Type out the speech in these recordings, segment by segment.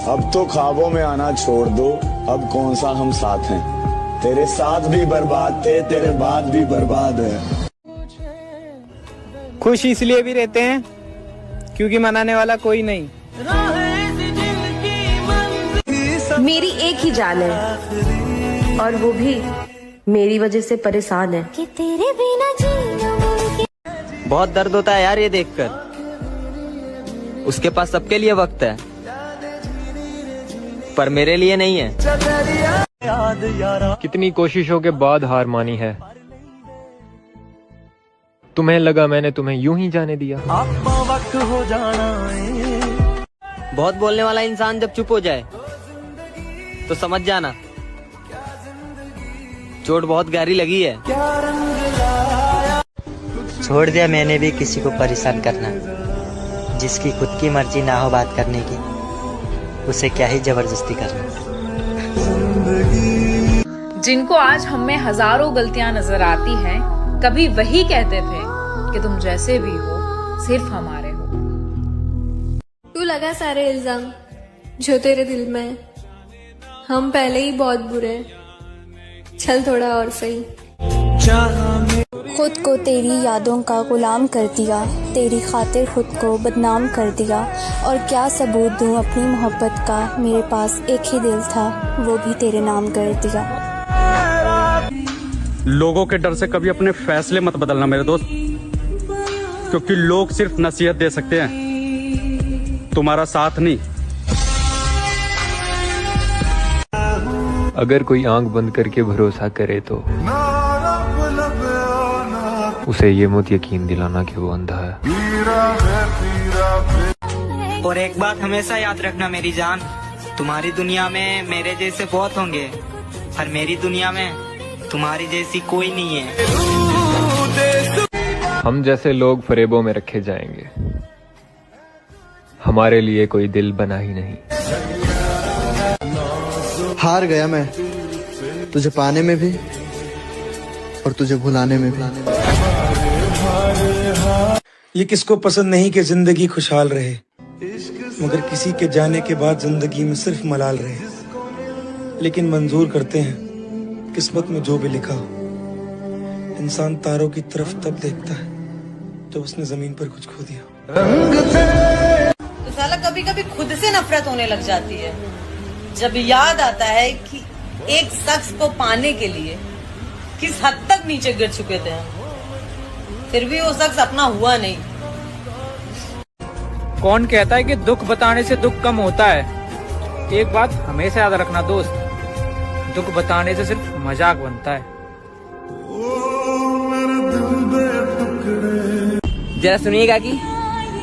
अब तो ख्वाबों में आना छोड़ दो, अब कौन सा हम साथ हैं। तेरे साथ भी बर्बाद थे, तेरे बाद भी बर्बाद है। खुश इसलिए भी रहते हैं क्योंकि मनाने वाला कोई नहीं। मेरी एक ही जान है और वो भी मेरी वजह से परेशान है कि तेरे बिना जीना। बहुत दर्द होता है यार ये देखकर। उसके पास सबके लिए वक्त है पर मेरे लिए नहीं है। कितनी कोशिशों के बाद हार मानी है। तुम्हें लगा मैंने तुम्हें यूं ही जाने दिया। वक्त हो जाना बहुत बोलने वाला इंसान जब चुप हो जाए तो समझ जाना चोट बहुत गहरी लगी है। छोड़ दिया मैंने भी किसी को परेशान करना। जिसकी खुद की मर्जी ना हो बात करने की, उसे क्या ही जबरदस्ती करना। जिनको आज हम में हजारों गलतियां नजर आती हैं, कभी वही कहते थे कि तुम जैसे भी हो सिर्फ हमारे हो। तू लगा सारे इल्जाम जो तेरे दिल में है। हम पहले ही बहुत बुरे हैं, चल थोड़ा और सही। खुद को तेरी यादों का गुलाम कर दिया, तेरी खातिर खुद को बदनाम कर दिया। और क्या सबूत दूं अपनी मोहब्बत का, मेरे पास एक ही दिल था वो भी तेरे नाम कर दिया। लोगों के डर से कभी अपने फैसले मत बदलना मेरे दोस्त, क्योंकि लोग सिर्फ नसीहत दे सकते हैं, तुम्हारा साथ नहीं। अगर कोई आंख बंद करके भरोसा करे तो उसे ये मत यकीन दिलाना कि वो अंधा है। और एक बात हमेशा याद रखना मेरी जान, तुम्हारी दुनिया में मेरे जैसे बहुत होंगे पर मेरी दुनिया में तुम्हारी जैसी कोई नहीं है। हम जैसे लोग फरेबों में रखे जाएंगे, हमारे लिए कोई दिल बना ही नहीं। हार गया मैं तुझे पाने में भी और तुझे भुलाने में भी। ये किसको पसंद नहीं कि जिंदगी खुशहाल रहे, मगर किसी के जाने के बाद जिंदगी में सिर्फ मलाल रहे। लेकिन मंजूर करते हैं किस्मत में जो भी लिखा हो। इंसान तारों की तरफ तब देखता है जब उसने जमीन पर कुछ खो दिया। तो साला कभी कभी खुद से नफरत होने लग जाती है जब याद आता है कि एक शख्स को पाने के लिए किस हद तक नीचे गिर चुके थे हम, फिर भी वो शख्स अपना हुआ नहीं। कौन कहता है कि दुख बताने से दुख कम होता है। एक बात हमेशा याद रखना दोस्त, दुख बताने से सिर्फ मजाक बनता है। जरा सुनिएगा कि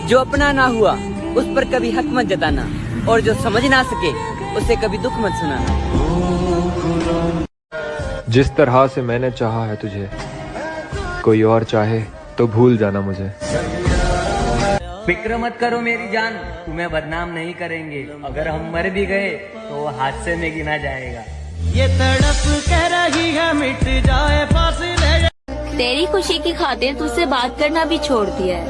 जो अपना ना हुआ उस पर कभी हक मत जताना, और जो समझ ना सके उसे कभी दुख मत सुनाना। जिस तरह से मैंने चाहा है तुझे, कोई और चाहे तो भूल जाना मुझे। फिक्र मत करो मेरी जान, तुम्हें बदनाम नहीं करेंगे। अगर हम मर भी गए तो वो हादसे में गिना जाएगा। ये तड़प कह रही है मिट जाए फासले। तेरी खुशी की खातिर तुझसे बात करना भी छोड़ दिया है।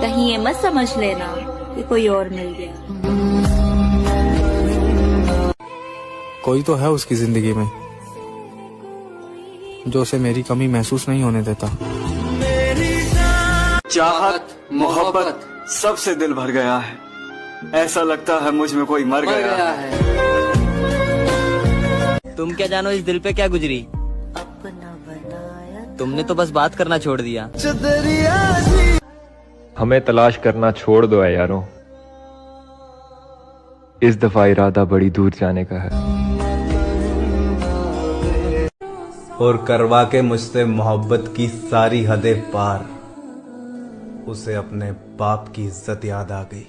कहीं ये मत समझ लेना कि कोई और मिल गया। कोई तो है उसकी जिंदगी में जो उसे मेरी कमी महसूस नहीं होने देता। चाहत मोहब्बत सबसे दिल भर गया है, ऐसा लगता है मुझ में कोई मर गया है। तुम क्या जानो इस दिल पे क्या गुजरी, तुमने तो बस बात करना छोड़ दिया। हमें तलाश करना छोड़ दो यारों, इस दफा इरादा बड़ी दूर जाने का है। और करवा के मुझसे मोहब्बत की सारी हदें पार, उसे अपने बाप की इज्जत याद आ गई।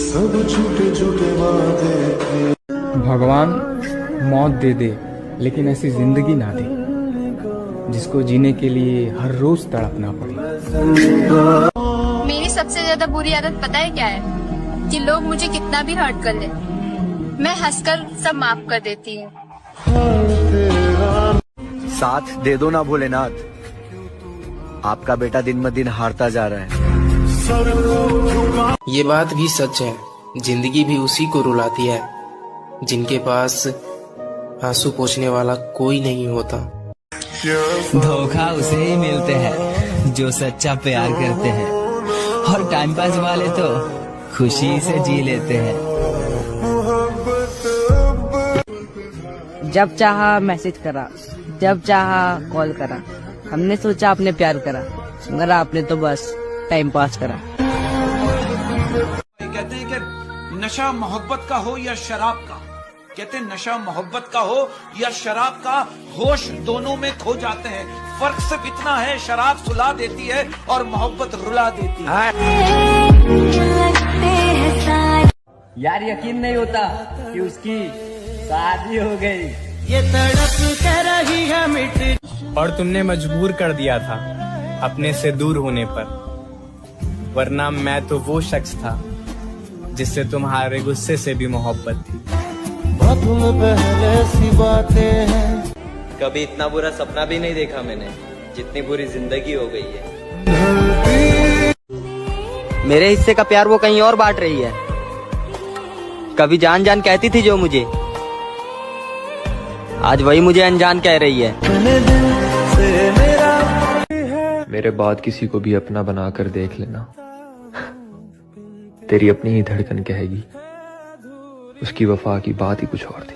सब झूठे झूठे वादे। भगवान मौत दे दे लेकिन ऐसी जिंदगी ना दे जिसको जीने के लिए हर रोज तड़पना पड़े। मेरी सबसे ज्यादा बुरी आदत पता है क्या है? कि लोग मुझे कितना भी हर्ट कर ले, मैं हंसकर सब माफ कर देती हूँ। साथ दे दो ना भोलेनाथ, आपका बेटा दिन ब दिन हारता जा रहा है। ये बात भी सच है, जिंदगी भी उसी को रुलाती है जिनके पास आंसू पोंछने वाला कोई नहीं होता। धोखा उसे ही मिलते हैं जो सच्चा प्यार करते हैं, और टाइम पास वाले तो खुशी से जी लेते हैं। जब चाहा मैसेज करा, जब चाहा कॉल करा, हमने सोचा आपने प्यार करा, मगर आपने तो बस टाइम पास करा। कहते हैं कि नशा मोहब्बत का हो या शराब का, कहते हैं नशा मोहब्बत का हो या शराब का, होश दोनों में खो जाते हैं। फर्क सिर्फ इतना है, शराब सुला देती है और मोहब्बत रुला देती है। यार यकीन नहीं होता कि उसकी शादी हो गई। ये तड़प कर रही है मिट, और तुमने मजबूर कर दिया था अपने से दूर होने पर, वरना मैं तो वो शख्स था जिससे तुम्हारे गुस्से से भी मोहब्बत थी। पहले सी बातें हैं, कभी इतना बुरा सपना भी नहीं देखा मैंने जितनी बुरी जिंदगी हो गई है। मेरे हिस्से का प्यार वो कहीं और बांट रही है। कभी जान जान कहती थी जो मुझे, आज वही मुझे अनजान कह रही है। मेरे बाद किसी को भी अपना बना कर देख लेना, तेरी अपनी ही धड़कन कहेगी उसकी वफा की बात ही कुछ और थी।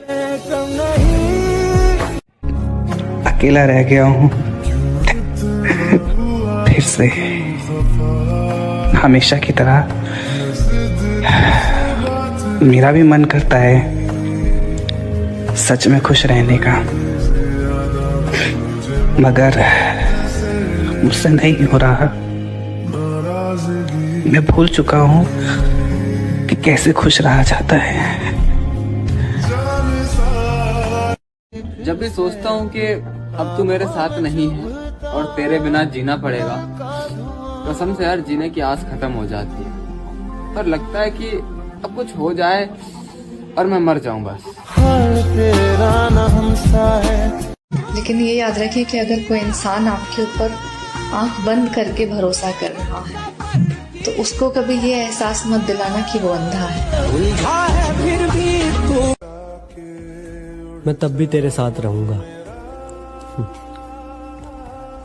अकेला रह गया हूँ फिर से, हमेशा की तरह। मेरा भी मन करता है सच में खुश रहने का, मगर मुझसे नहीं हो रहा। मैं भूल चुका हूँ कि कैसे खुश रहा जाता है। जब भी सोचता हूँ कि अब तू मेरे साथ नहीं है और तेरे बिना जीना पड़ेगा, कसम से यार जीने की आस खत्म हो जाती है। पर लगता है कि अब कुछ हो जाए और मैं मर जाऊं बस। लेकिन ये याद रखिए कि अगर कोई इंसान आपके ऊपर आंख बंद करके भरोसा कर रहा है तो उसको कभी ये एहसास मत दिलाना कि वो अंधा है। मैं तब भी तेरे साथ रहूंगा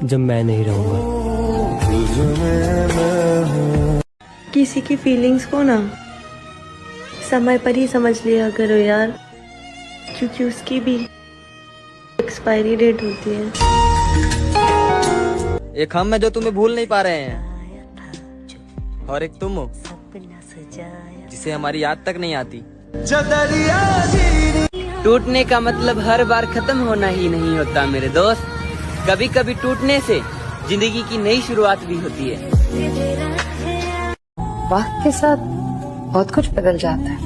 जब मैं नहीं रहूंगा। किसी की फीलिंग्स को ना समय पर ही समझ लिया करो यार, क्योंकि उसकी भी एक्सपायरी डेट होती है। एक हम है जो तुम्हें भूल नहीं पा रहे हैं, और एक तुम हो जिसे हमारी याद तक नहीं आती। टूटने का मतलब हर बार खत्म होना ही नहीं होता मेरे दोस्त, कभी कभी टूटने से जिंदगी की नई शुरुआत भी होती है। वक्त के साथ बहुत कुछ बदल जाता है,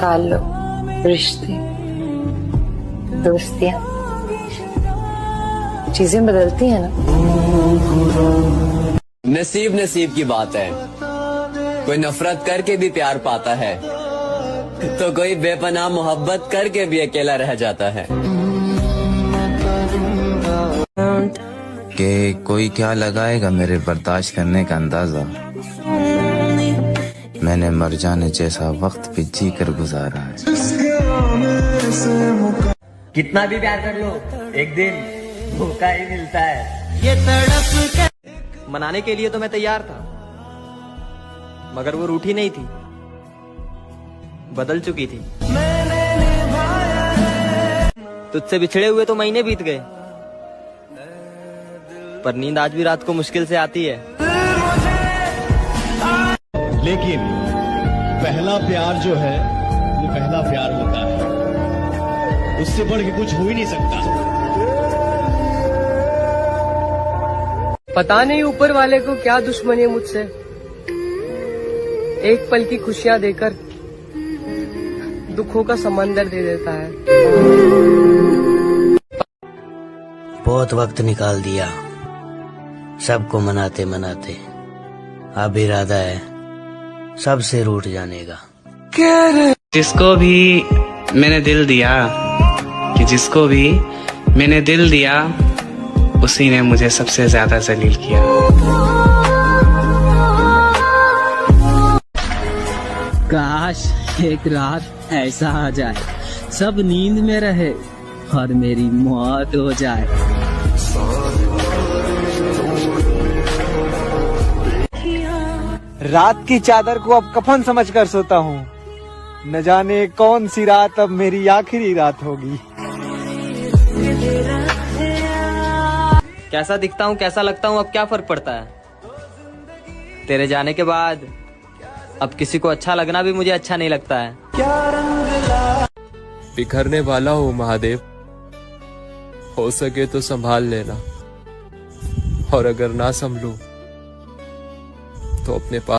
ताल्लुक, रिश्ते, दोस्तियां, चीजें बदलती हैं ना। नसीब नसीब की बात है, कोई नफरत करके भी प्यार पाता है तो कोई बेपनाह मोहब्बत करके भी अकेला रह जाता है। कि कोई क्या लगाएगा मेरे बर्दाश्त करने का अंदाजा। मैंने मर जाने जैसा वक्त भी जी कर गुजारा है। कितना भी प्यार कर लो, एक दिन धोखा ही मिलता है। ये तड़प मनाने के लिए तो मैं तैयार था, मगर वो रूठी नहीं थी, बदल चुकी थी। तुझसे बिछड़े हुए तो महीने बीत गए, पर नींद आज भी रात को मुश्किल से आती है। लेकिन पहला प्यार जो है वो पहला प्यार होता है, उससे बढ़ के कुछ हो ही नहीं सकता। पता नहीं ऊपर वाले को क्या दुश्मनी है मुझसे, एक पल की खुशियां देकर दुखों का समंदर दे देता है। बहुत वक्त निकाल दिया सबको मनाते मनाते, अब इरादा है सबसे रूठ जाने का। जिसको भी मैंने दिल दिया, कि जिसको भी मैंने दिल दिया उसी ने मुझे सबसे ज्यादा जलील किया। कहा काश एक रात ऐसा आ जाए सब नींद में रहे और मेरी मौत हो जाए। रात की चादर को अब कफन समझकर सोता हूँ। न जाने कौन सी रात अब मेरी आखिरी रात होगी। कैसा दिखता हूँ, कैसा लगता हूँ, अब क्या फर्क पड़ता है। तेरे जाने के बाद अब किसी को अच्छा लगना भी मुझे अच्छा नहीं लगता है। बिखरने वाला हूँ महादेव, हो सके तो संभाल लेना, और अगर ना संभलूं तो अपने पास